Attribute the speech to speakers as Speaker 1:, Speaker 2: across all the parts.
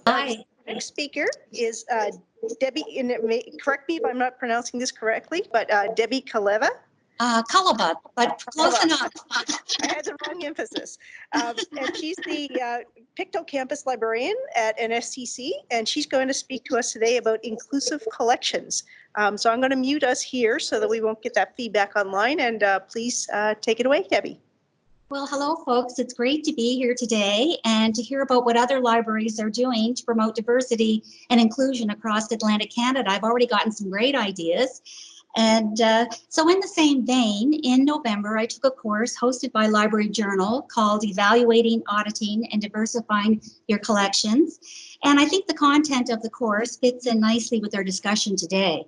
Speaker 1: Hi.
Speaker 2: Next speaker is Debbie, and correct me if I'm not pronouncing this correctly, but Debbie Kaleva.
Speaker 1: Kaleva, but close enough.
Speaker 2: I had the wrong emphasis. And she's the Pictou campus librarian at NSCC, and she's going to speak to us today about inclusive collections. So I'm going to mute us here so that we won't get that feedback online, and please take it away, Debbie.
Speaker 1: Well, hello, folks. It's great to be here today and to hear about what other libraries are doing to promote diversity and inclusion across Atlantic Canada. I've already gotten some great ideas. And so in the same vein, in November, I took a course hosted by Library Journal called Evaluating, Auditing, and Diversifying Your Collections. And I think the content of the course fits in nicely with our discussion today.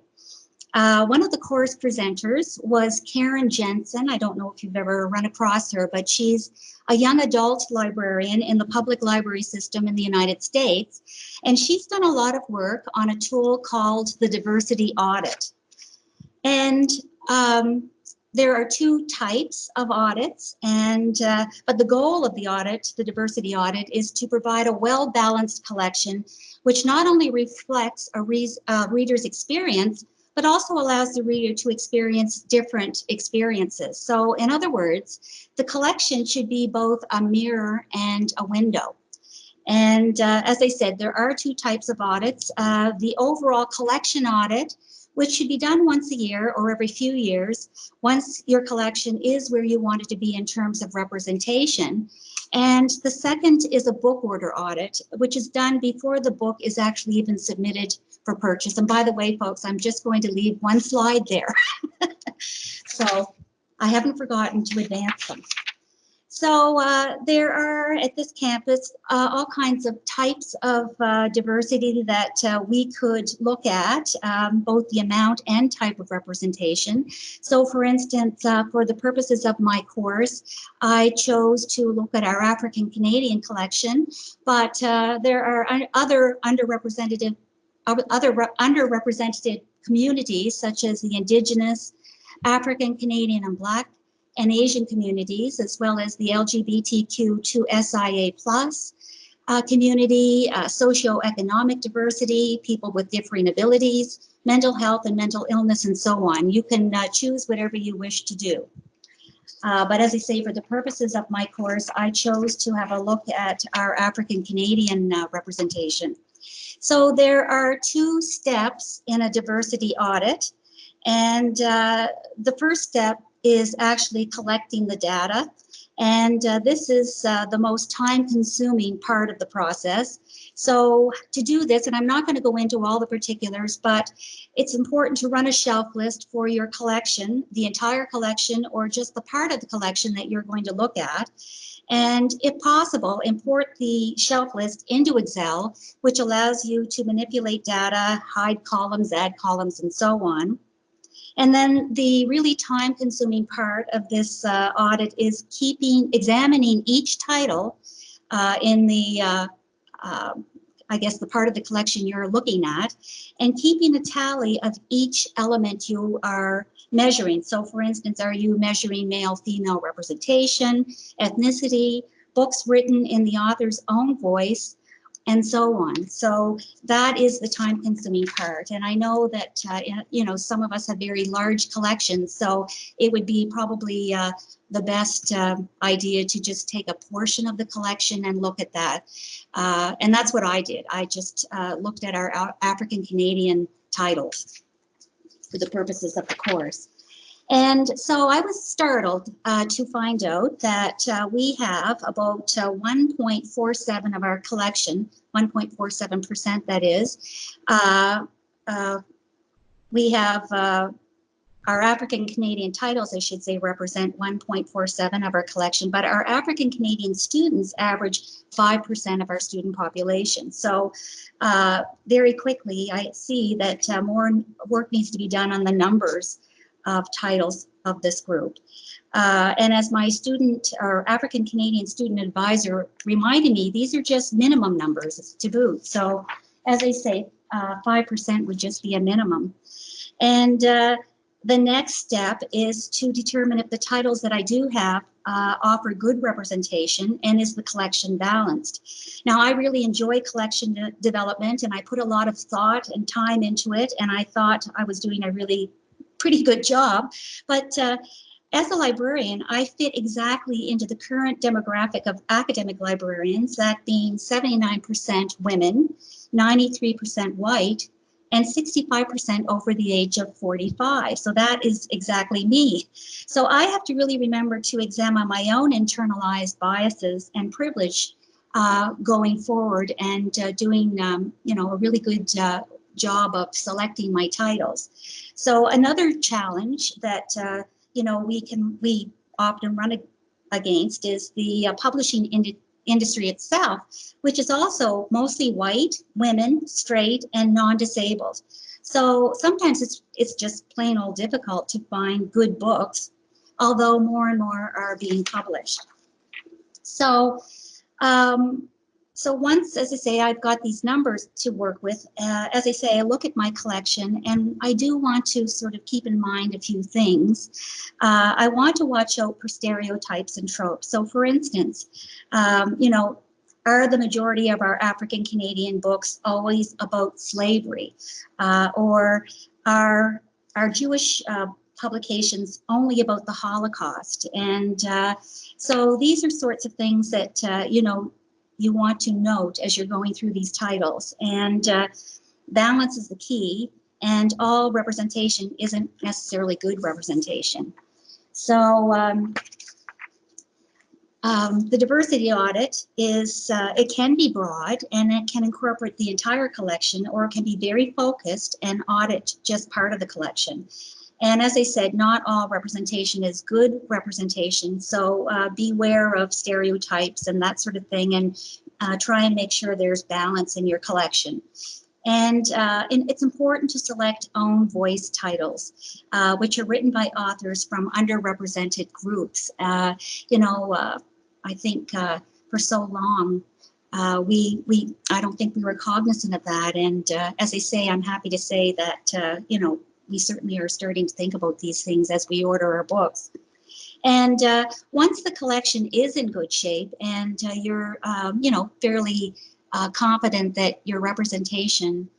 Speaker 1: One of the course presenters was Karen Jensen. I don't know if you've ever run across her, but she's a young adult librarian in the public library system in the United States. And she's done a lot of work on a tool called the diversity audit. And there are two types of audits, and but the goal of the audit, the diversity audit, is to provide a well-balanced collection which not only reflects a reader's experience, but also allows the reader to experience different experiences. So in other words, the collection should be both a mirror and a window. And as I said, there are two types of audits. The overall collection audit, which should be done once a year or every few years, once your collection is where you want it to be in terms of representation. And the second is a book order audit, which is done before the book is actually even submitted for purchase. And by the way, folks, I'm just going to leave one slide there. So I haven't forgotten to advance them. So there are at this campus all kinds of types of diversity that we could look at, both the amount and type of representation. So for instance, for the purposes of my course, I chose to look at our African Canadian collection, but there are other underrepresented communities such as the Indigenous, African Canadian and Black and Asian communities, as well as the LGBTQ2SIA+ community, socioeconomic diversity, people with differing abilities, mental health and mental illness, and so on. You can choose whatever you wish to do. But as I say, for the purposes of my course, I chose to have a look at our African Canadian representation. So there are two steps in a diversity audit. And the first step is actually collecting the data. And this is the most time-consuming part of the process. So to do this, and I'm not going to go into all the particulars, but it's important to run a shelf list for your collection, the entire collection, or just the part of the collection that you're going to look at. And if possible, import the shelf list into Excel, which allows you to manipulate data, hide columns, add columns, and so on. And then the really time-consuming part of this audit is examining each title in the, I guess, the part of the collection you're looking at, and keeping a tally of each element you are measuring. So for instance, are you measuring male-female representation, ethnicity, books written in the author's own voice, and so on. So that is the time-consuming part. And I know that, you know, some of us have very large collections, so it would be probably the best idea to just take a portion of the collection and look at that. And that's what I did. I just looked at our African Canadian titles for the purposes of the course. And so I was startled to find out that we have about 1.47 of our collection, 1.47% that is. We have our African Canadian titles, I should say, represent 1.47 of our collection, but our African Canadian students average 5% of our student population. So very quickly, I see that more work needs to be done on the numbers of titles of this group. And as my student or African Canadian student advisor reminded me, these are just minimum numbers to boot. So as I say, 5% would just be a minimum. And the next step is to determine if the titles that I do have offer good representation, and is the collection balanced? Now, I really enjoy collection development, and I put a lot of thought and time into it, and I thought I was doing a really pretty good job. But as a librarian, I fit exactly into the current demographic of academic librarians, that being 79% women, 93% white, and 65% over the age of 45. So that is exactly me. So I have to really remember to examine my own internalized biases and privilege going forward, and doing a really good job of selecting my titles. So another challenge that we often run against is the publishing industry itself, which is also mostly white, women, straight, and non-disabled. So sometimes it's just plain old difficult to find good books, although more and more are being published. So once, as I say, I've got these numbers to work with, as I say, I look at my collection, and I do want to sort of keep in mind a few things. I want to watch out for stereotypes and tropes. So for instance, are the majority of our African Canadian books always about slavery? Or are Jewish publications only about the Holocaust? And so these are sorts of things that, you want to note as you're going through these titles. And balance is the key, and all representation isn't necessarily good representation. So the diversity audit is, it can be broad, and it can incorporate the entire collection, or it can be very focused and audit just part of the collection. And as I said, not all representation is good representation, so beware of stereotypes and that sort of thing, and try and make sure there's balance in your collection. And it's important to select own voice titles, which are written by authors from underrepresented groups. I think for so long, I don't think we were cognizant of that. And as I say, I'm happy to say that, we certainly are starting to think about these things as we order our books. And once the collection is in good shape, and you're, fairly confident that your representation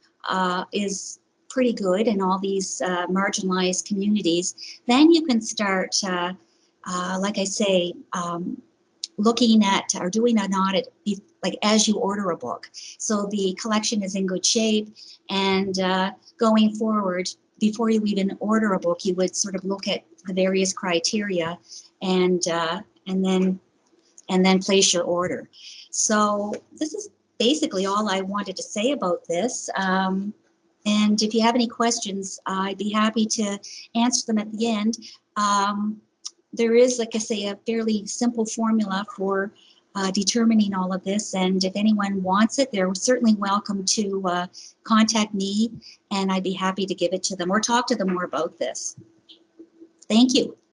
Speaker 1: is pretty good in all these marginalized communities, then you can start, like I say, looking at or doing an audit like as you order a book. So the collection is in good shape, and going forward, before you even order a book, you would sort of look at the various criteria, and then place your order. So this is basically all I wanted to say about this. And if you have any questions, I'd be happy to answer them at the end. There is, like I say, a fairly simple formula for determining all of this, and if anyone wants it, they're certainly welcome to contact me, and I'd be happy to give it to them or talk to them more about this. Thank you.